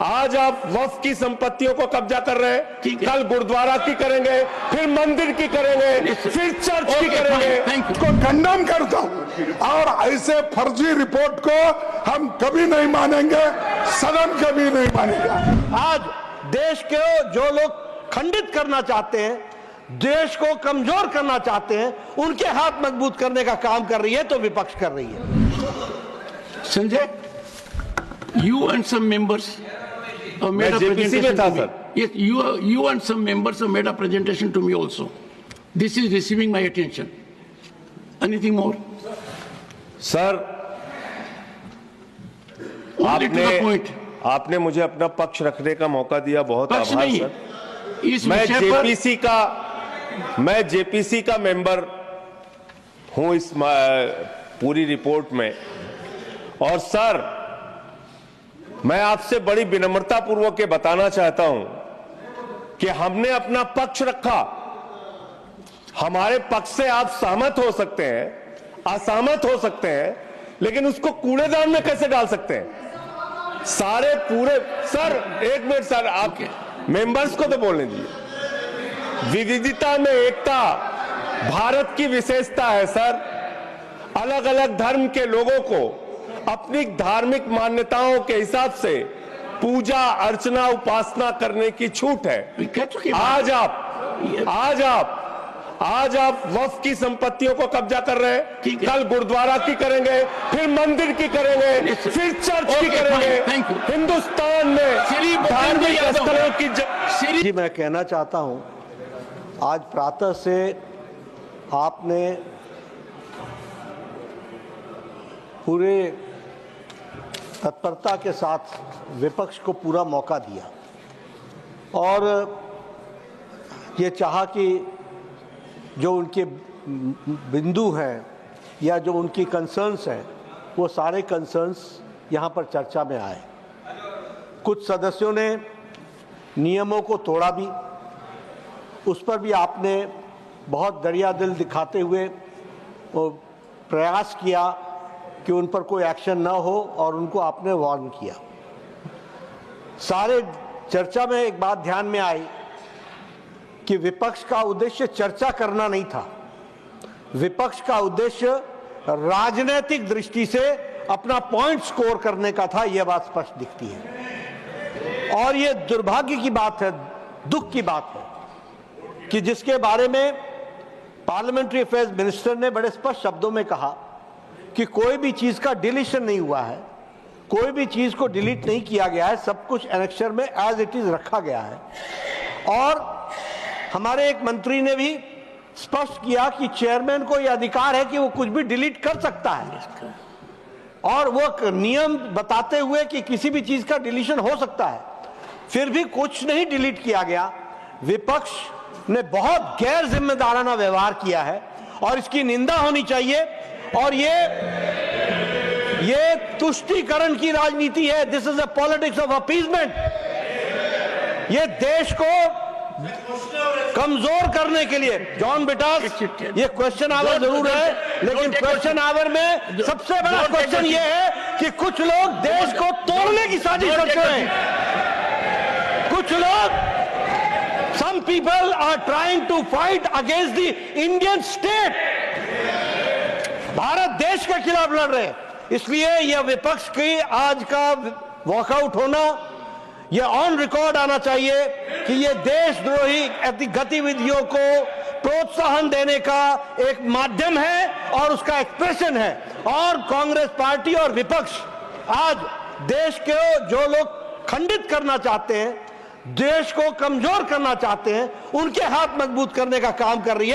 आज आप वक्फ की संपत्तियों को कब्जा कर रहे हैं, कल गुरुद्वारा की करेंगे, फिर मंदिर की करेंगे, फिर चर्च की करेंगे। को कंडम करता हूं और ऐसे फर्जी रिपोर्ट को हम कभी नहीं मानेंगे, सदन कभी नहीं मानेगा। आज देश के जो लोग खंडित करना चाहते हैं, देश को कमजोर करना चाहते हैं, उनके हाथ मजबूत करने का काम कर रही है तो विपक्ष कर रही है। Sanjay, you and some members made a presentation to me. Yes, you and some members have made a presentation to me also. This is receiving my attention. Anything more? Sir, Only to the point. आपने मुझे अपना पक्ष रखने का मौका दिया, बहुत पक्ष आभार नहीं। सर। इस विषय पर मैं जेपीसी का मेंबर हूं इस पूरी रिपोर्ट में। और सर, मैं आपसे बड़ी विनम्रता पूर्वक ये बताना चाहता हूं कि हमने अपना पक्ष रखा। हमारे पक्ष से आप सहमत हो सकते हैं, असहमत हो सकते हैं, लेकिन उसको कूड़ेदान में कैसे डाल सकते हैं? सारे पूरे सर, एक मिनट सर, आप मेंबर्स को तो बोलने दीजिए। विविधता में एकता भारत की विशेषता है सर। अलग अलग धर्म के लोगों को अपनी धार्मिक मान्यताओं के हिसाब से पूजा अर्चना उपासना करने की छूट है। आज आप वक्फ की संपत्तियों को कब्जा कर रहे हैं, कल गुरुद्वारा की करेंगे, फिर मंदिर की करेंगे, फिर चर्च की करेंगे। हिंदुस्तान में धार्मिक स्थलों की जी, मैं कहना चाहता हूं, आज प्रातः से आपने पूरे तत्परता के साथ विपक्ष को पूरा मौका दिया और ये चाहा कि जो उनके बिंदु हैं या जो उनकी कंसर्न्स हैं, वो सारे कंसर्न्स यहाँ पर चर्चा में आए। कुछ सदस्यों ने नियमों को तोड़ा भी, उस पर भी आपने बहुत दरिया दिल दिखाते हुए प्रयास किया कि उन पर कोई एक्शन ना हो और उनको आपने वार्न किया। सारे चर्चा में एक बात ध्यान में आई कि विपक्ष का उद्देश्य चर्चा करना नहीं था, विपक्ष का उद्देश्य राजनीतिक दृष्टि से अपना पॉइंट स्कोर करने का था। यह बात स्पष्ट दिखती है और यह दुर्भाग्य की बात है, दुख की बात है कि जिसके बारे में पार्लियामेंट्री अफेयर्स मिनिस्टर ने बड़े स्पष्ट शब्दों में कहा कि कोई भी चीज का डिलीशन नहीं हुआ है, कोई भी चीज को डिलीट नहीं किया गया है, सब कुछ एनेक्सर में एज इट इज रखा गया है। और हमारे एक मंत्री ने भी स्पष्ट किया कि चेयरमैन को यह अधिकार है कि वो कुछ भी डिलीट कर सकता है और वो नियम बताते हुए कि किसी भी चीज का डिलीशन हो सकता है, फिर भी कुछ नहीं डिलीट किया गया। विपक्ष ने बहुत गैर जिम्मेदाराना व्यवहार किया है और इसकी निंदा होनी चाहिए। और ये तुष्टीकरण की राजनीति है। This is a politics of appeasement. ये देश को कमजोर करने के लिए, जॉन बिटास, ये क्वेश्चन आवर जरूर है, लेकिन क्वेश्चन आवर में सबसे बड़ा क्वेश्चन ये है कि कुछ लोग देश को तोड़ने की साजिश करते हैं। कुछ लोग, some people are trying to fight against the Indian state। Bharat देश के खिलाफ लड़ रहे हैं। इसलिए यह विपक्ष की आज का वॉकआउट होना, यह ऑन रिकॉर्ड आना चाहिए कि यह देशद्रोही गतिविधियों को प्रोत्साहन देने का एक माध्यम है और उसका एक्सप्रेशन है। और कांग्रेस पार्टी और विपक्ष आज देश के जो लोग खंडित करना चाहते हैं, देश को कमजोर करना चाहते हैं, उनके हाथ मजबूत करने का काम कर रही है।